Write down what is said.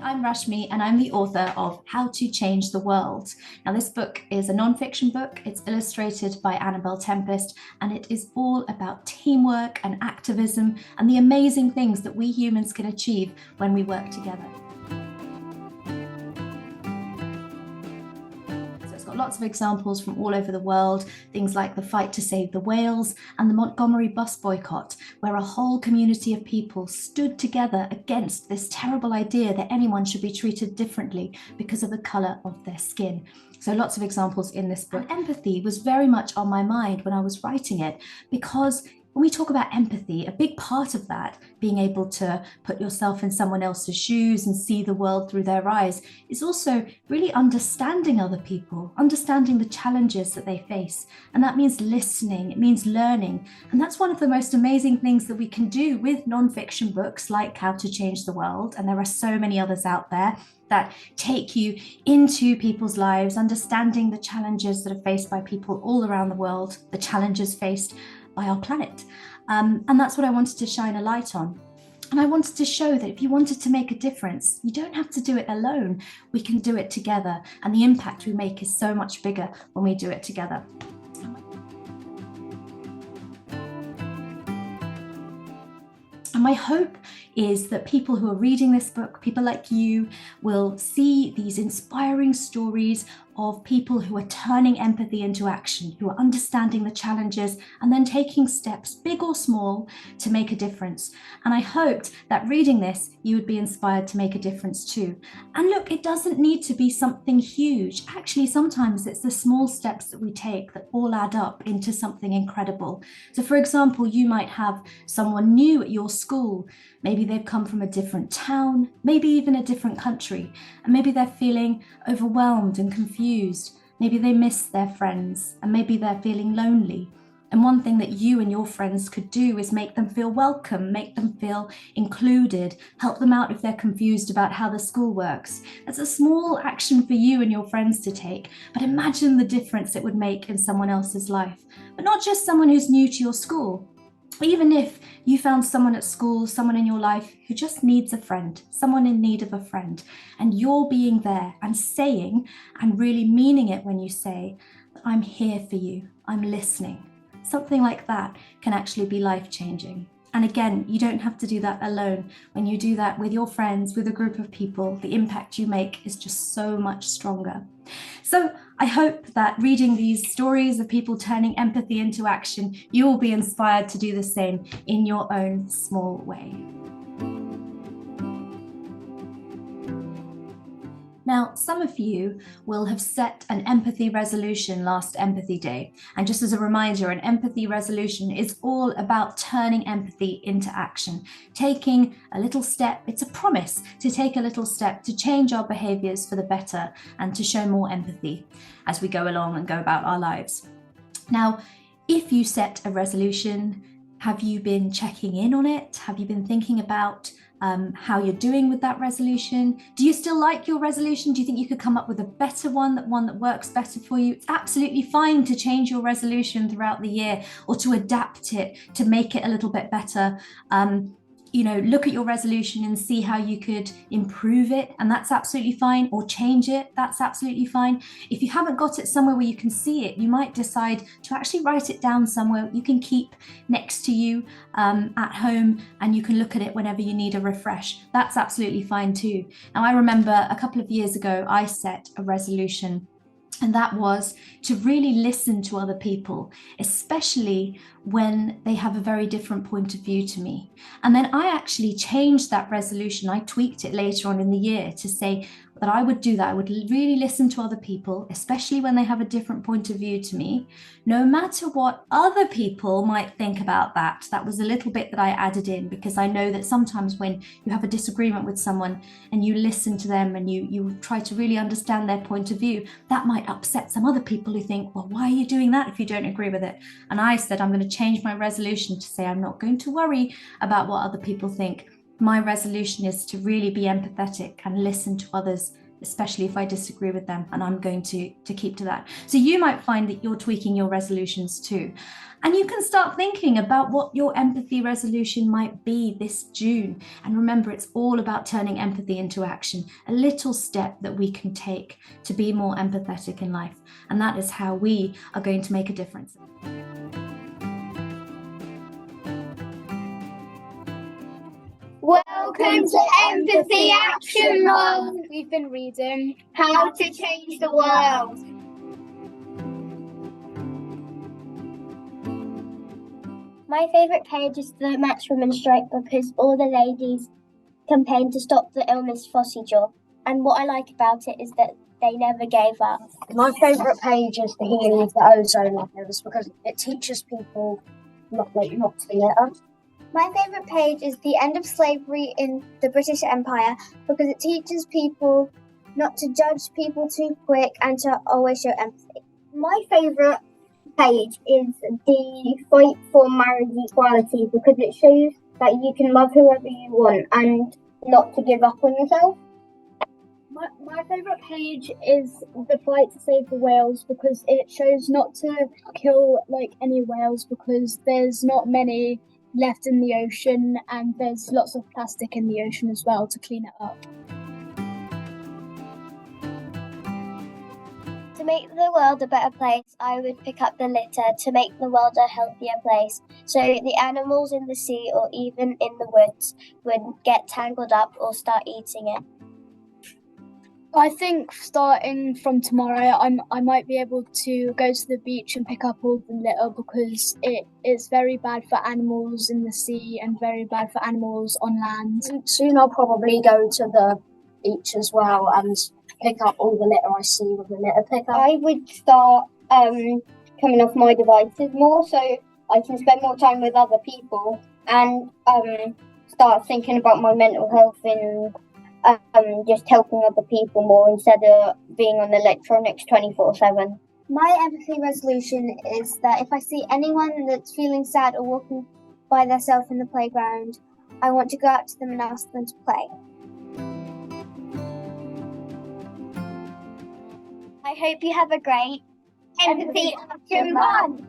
I'm Rashmi and I'm the author of How to Change the World. Now, this book is a non-fiction book. It's illustrated by Annabelle Tempest, and it is all about teamwork and activism and the amazing things that we humans can achieve when we work together. Lots of examples from all over the world, things like the fight to save the whales and the Montgomery bus boycott, where a whole community of people stood together against this terrible idea that anyone should be treated differently because of the colour of their skin. So lots of examples in this book. And empathy was very much on my mind when I was writing it, because when we talk about empathy, a big part of that, being able to put yourself in someone else's shoes and see the world through their eyes, is also really understanding other people, understanding the challenges that they face. And that means listening, it means learning. And that's one of the most amazing things that we can do with non-fiction books like How to Change the World. And there are so many others out there that take you into people's lives, understanding the challenges that are faced by people all around the world, the challenges faced by our planet. And that's what I wanted to shine a light on. And I wanted to show that if you wanted to make a difference, you don't have to do it alone. We can do it together. And the impact we make is so much bigger when we do it together. And my hope is that people who are reading this book, people like you, will see these inspiring stories of people who are turning empathy into action, who are understanding the challenges and then taking steps, big or small, to make a difference. And I hoped that reading this, you would be inspired to make a difference too. And look, it doesn't need to be something huge. Actually, sometimes it's the small steps that we take that all add up into something incredible. So for example, you might have someone new at your school. Maybe they've come from a different town, maybe even a different country, and maybe they're feeling overwhelmed and confused. Maybe they miss their friends, and maybe they're feeling lonely. And one thing that you and your friends could do is make them feel welcome, make them feel included, help them out if they're confused about how the school works. That's a small action for you and your friends to take, but imagine the difference it would make in someone else's life. But not just someone who's new to your school. Even if you found someone at school, someone in your life who just needs a friend, someone in need of a friend, and you're being there and saying, and really meaning it when you say, I'm here for you, I'm listening. Something like that can actually be life-changing. And again, you don't have to do that alone. When you do that with your friends, with a group of people, the impact you make is just so much stronger. So I hope that reading these stories of people turning empathy into action, you will be inspired to do the same in your own small way. Now, some of you will have set an empathy resolution last Empathy Day. And just as a reminder, an empathy resolution is all about turning empathy into action, taking a little step. It's a promise to take a little step to change our behaviors for the better and to show more empathy as we go along and go about our lives. Now, if you set a resolution, have you been checking in on it? Have you been thinking about how you're doing with that resolution? Do you still like your resolution? Do you think you could come up with a better one that works better for you? It's absolutely fine to change your resolution throughout the year or to adapt it to make it a little bit better. Look at your resolution and see how you could improve it, and that's absolutely fine, or change it, that's absolutely fine. If you haven't got it somewhere where you can see it, you might decide to actually write it down somewhere you can keep next to you at home, and you can look at it whenever you need a refresh. That's absolutely fine too. Now, I remember a couple of years ago, I set a resolution, and that was to really listen to other people, especially when they have a very different point of view to me. And then I actually changed that resolution. I tweaked it later on in the year to say that I would do that. I would really listen to other people, especially when they have a different point of view to me, no matter what other people might think about that. That was a little bit that I added in, because I know that sometimes when you have a disagreement with someone and you listen to them and you try to really understand their point of view, that might upset some other people who think, well, why are you doing that if you don't agree with it? And I said, I'm going to change my resolution to say I'm not going to worry about what other people think. My resolution is to really be empathetic and listen to others, especially if I disagree with them, and I'm going to keep to that. So you might find that you're tweaking your resolutions too. And you can start thinking about what your empathy resolution might be this June. And remember, it's all about turning empathy into action, a little step that we can take to be more empathetic in life. And that is how we are going to make a difference. Welcome to Empathy Action Month. We've been reading How to Change the World. My favourite page is the Match Women Strike because all the ladies campaigned to stop the illness Jaw. And what I like about it is that they never gave up. My favourite page is the healing of the ozone layers because it teaches people not to litter. My favourite page is the end of slavery in the British Empire because it teaches people not to judge people too quick and to always show empathy. My favourite page is the fight for marriage equality because it shows that you can love whoever you want and not to give up on yourself. My favourite page is the fight to save the whales because it shows not to kill any whales because there's not many left in the ocean and there's lots of plastic in the ocean as well to clean it up. To make the world a better place, I would pick up the litter to make the world a healthier place so the animals in the sea or even in the woods would get tangled up or start eating it. I think starting from tomorrow, I might be able to go to the beach and pick up all the litter because it's very bad for animals in the sea and very bad for animals on land. Soon I'll probably go to the beach as well and pick up all the litter I see with the litter picker. I would start coming off my devices more so I can spend more time with other people and start thinking about my mental health and just helping other people more instead of being on electronics 24/7. My empathy resolution is that if I see anyone that's feeling sad or walking by themselves in the playground, I want to go up to them and ask them to play. I hope you have a great Empathy Action Month.